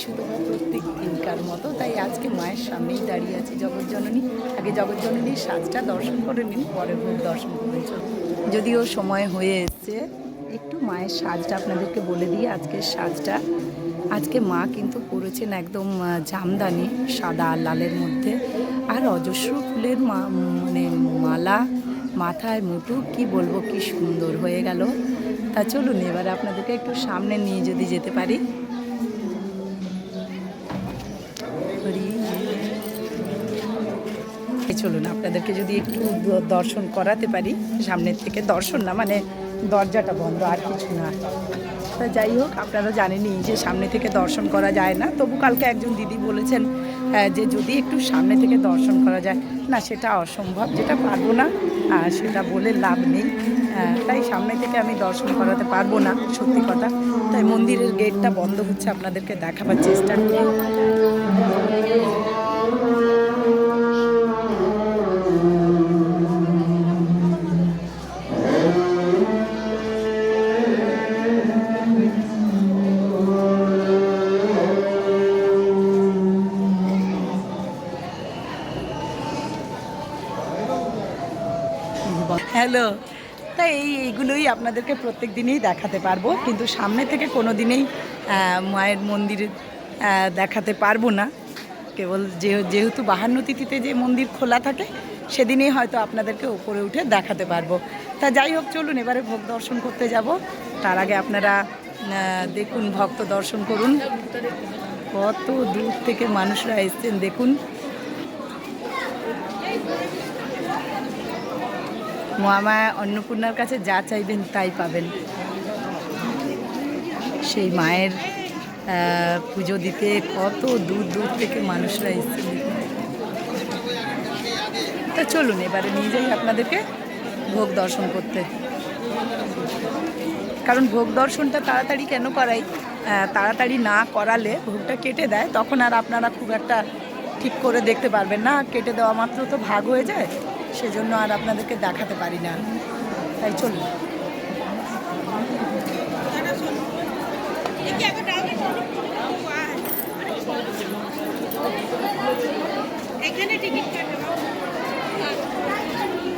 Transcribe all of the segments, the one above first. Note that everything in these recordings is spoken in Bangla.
শুধু প্রত্যেক দিনকার মতো, তাই আজকে মায়ের সামনেই দাঁড়িয়ে আছি জগৎজননী। আগে জগৎজননীর সাজটা দর্শন করে নিন, পরে ভোগ দর্শন করবেন। যদিও সময় হয়ে এসছে, একটু মায়ের সাজটা আপনাদেরকে বলে দিই। আজকের সাজটা, আজকে মা কিন্তু পরেছেন একদম জামদানি সাদা লালের মধ্যে, আর অজস্র ফুলের মানে মালা, মাথায় মুটুক, কি বলবো, কি সুন্দর হয়ে গেল। তা চলুন এবারে আপনাদেরকে একটু সামনে নিয়ে যদি যেতে পারি। চলুন আপনাদেরকে যদি একটু দর্শন করাতে পারি সামনের থেকে। দর্শন না, মানে দরজাটা বন্ধ, আর কিছু না। তা যাই হোক, আপনারা জানেনই যে সামনে থেকে দর্শন করা যায় না। তবু কালকে একজন দিদি বলেছেন যে যদি একটু সামনে থেকে দর্শন করা যায়। না, সেটা অসম্ভব, যেটা পারবো না সেটা বলে লাভ নেই। তাই সামনে থেকে আমি দর্শন করাতে পারবো না, সত্যি কথা। তাই মন্দিরের গেটটা বন্ধ হচ্ছে, আপনাদেরকে দেখাবার চেষ্টা করি। হ্যালো। তাই এইগুলোই আপনাদেরকে প্রত্যেক দিনেই দেখাতে পারবো, কিন্তু সামনে থেকে কোনো দিনেই মায়ের মন্দির দেখাতে পারবো না। কেবল যেহেতু 52 তিথিতে যে মন্দির খোলা থাকে, সেদিনেই হয়তো আপনাদেরকে উপরে উঠে দেখাতে পারবো। তা যাই হোক, চলুন এবারে ভোগ দর্শন করতে যাব। তার আগে আপনারা দেখুন, ভক্ত দর্শন করুন, কত দূর থেকে মানুষরা এসছেন দেখুন। মহামায়া অন্নপূর্ণার কাছে যা চাইবেন তাই পাবেন। সেই মায়ের পুজো দিতে কত দূর দূর থেকে মানুষরা এসেছেন। তা চলুন এবারে নিয়ে যাই আপনাদেরকে ভোগ দর্শন করতে। কারণ ভোগ দর্শনটা তাড়াতাড়ি কেন করাই, তাড়াতাড়ি না করালে ভোগটা কেটে দেয়, তখন আর আপনারা খুব একটা ঠিক করে দেখতে পারবেন না। কেটে দেওয়া মাত্র তো ভাগ হয়ে যায়, সেজন্য আর আপনাদেরকে দেখাতে পারি না। তাই চলুন।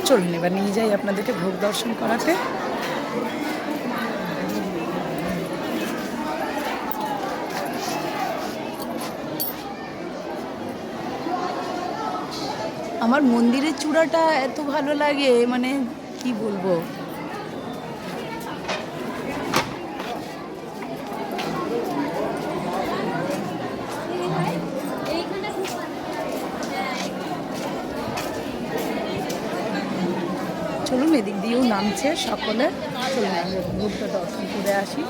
চলুন এবার নিয়ে যাই আপনাদেরকে ভোগ দর্শন করাতে। আমার মন্দিরের চূড়াটা এত ভালো লাগে, মানে কি বলবো। চলুন, এদিক দিয়েও নামছে সকলে। চলুন আমরা ভোগটা দর্শন করে আসি।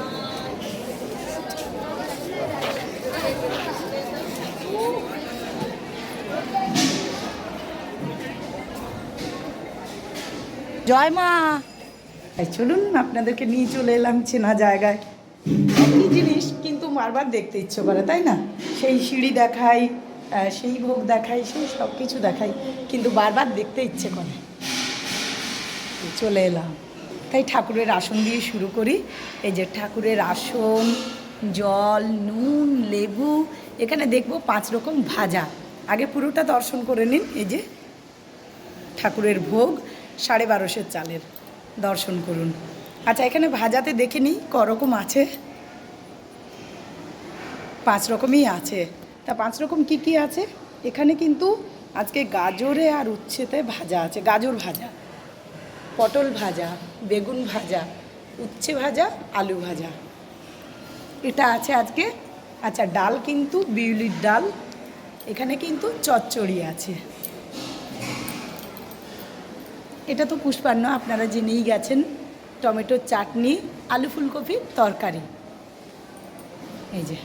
জয় মা। চলুন আপনাদেরকে নিয়ে চলে এলাম চেনা জায়গায়। একই জিনিস কিন্তু বারবার দেখতে ইচ্ছে করে, তাই না? সেই সিঁড়ি দেখাই, সেই ভোগ দেখাই, সেই সব কিছু দেখাই, কিন্তু বারবার দেখতে ইচ্ছে করে। চলে এলাম। তাই ঠাকুরের আসন দিয়ে শুরু করি। এই যে ঠাকুরের আসন, জল, নুন, লেবু, এখানে দেখবো 5 রকম ভাজা। আগে পুরোটা দর্শন করে নিন। এই যে ঠাকুরের ভোগ 1250 চালের, দর্শন করুন। আচ্ছা, এখানে ভাজাতে দেখে নিই করকম আছে। 5 রকমই আছে। তা 5 রকম কি কি আছে এখানে? কিন্তু আজকে গাজরে আর উচ্ছেতে ভাজা আছে। গাজর ভাজা, পটল ভাজা, বেগুন ভাজা, উচ্ছে ভাজা, আলু ভাজা, এটা আছে আজকে। আচ্ছা, ডাল কিন্তু বিউলির ডাল। এখানে কিন্তু চচ্চড়ি আছে। এটা তো পুষ্পান্ন, আপনারা জেনেই গেছেন। টমেটোর চাটনি, আলু ফুলকপির তরকারি। এই যে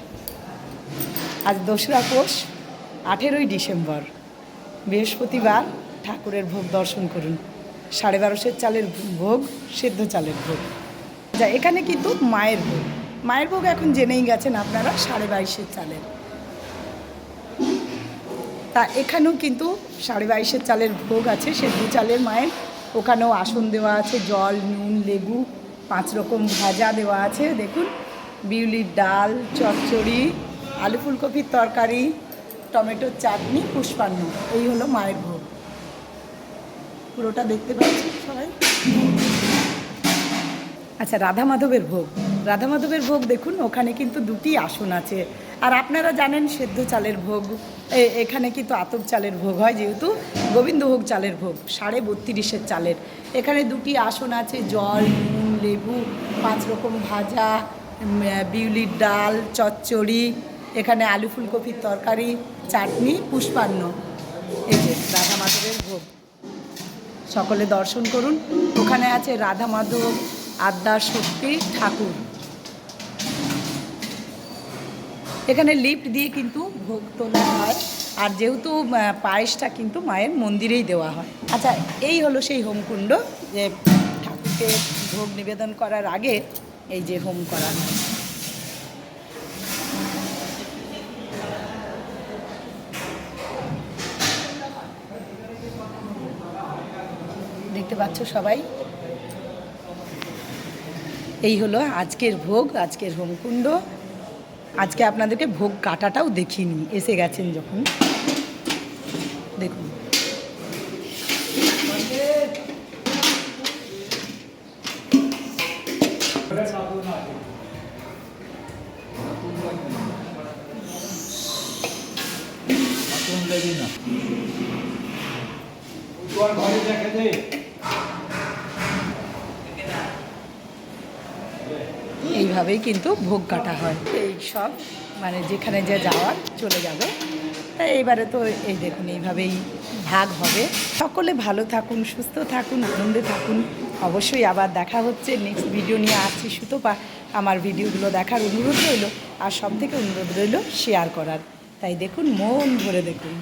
আজ 2রা পৌষ, 18ই ডিসেম্বর, বৃহস্পতিবার। ঠাকুরের ভোগ দর্শন করুন। 1250 চালের ভোগ, সেদ্ধ চালের ভোগ। আচ্ছা, এখানে কিন্তু মায়ের ভোগ। মায়ের ভোগ এখন জেনেই গেছেন আপনারা, 2250 চালের। তা এখানেও কিন্তু 2250 চালের ভোগ আছে, সেদ্ধ চালের মায়ের। ওখানেও আসন দেওয়া আছে, জল, নুন, লেবু, 5 রকম ভাজা দেওয়া আছে। দেখুন, বিউলির ডাল, চচ্চড়ি, আলু ফুলকপির তরকারি, টমেটোর চাটনি, পুষ্পান্ন, এই হলো মায়ের ভোগ। পুরোটা দেখতে পাচ্ছি সবাই। আচ্ছা, রাধা মাধবের ভোগ। রাধা মাধবের ভোগ দেখুন, ওখানে কিন্তু দুটি আসন আছে। আর আপনারা জানেন সেদ্ধ চালের ভোগ, এখানে কিন্তু আতপ চালের ভোগ হয়, যেহেতু গোবিন্দভোগ চালের ভোগ 32.5 চালের। এখানে দুটি আসন আছে, জল, নুন, লেবু, 5 রকম ভাজা, বিউলির ডাল, চচ্চড়ি, এখানে আলু ফুলকপির তরকারি, চাটনি, পুষ্পান্ন। এই যে রাধা মাধবের ভোগ, সকলে দর্শন করুন। ওখানে আছে রাধা মাধব, আদ্যা শক্তি ঠাকুর। এখানে লিফট দিয়ে কিন্তু ভোগ তোলা হয়, আর যেহেতু পায়েসটা কিন্তু মায়ের মন্দিরেই দেওয়া হয়। আচ্ছা, এই হলো সেই হোমকুণ্ড, যে ঠাকুরকে ভোগ নিবেদন করার আগে এই যে হোম করা হয়। দেখতে পাচ্ছ সবাই, এই হলো আজকের ভোগ, আজকের হোমকুণ্ড। আজকে আপনাদেরকে ভোগ কাটাটাও দেখিনি, এসে গেছেন যখন। দেখুন, এইভাবেই কিন্তু ভোগ কাটা হয়। এই সব মানে যেখানে যে যাওয়ার চলে যাবে। তাই এইবারে তো এই দেখুন এইভাবেই ভাগ হবে। সকলে ভালো থাকুন, সুস্থ থাকুন, আনন্দে থাকুন। অবশ্যই আবার দেখা হচ্ছে, নেক্সট ভিডিও নিয়ে আসছি সুতপা। আমার ভিডিওগুলো দেখার অনুরোধ রইল, আর সব থেকে অনুরোধ রইল শেয়ার করার। তাই দেখুন, মন ভরে দেখুন।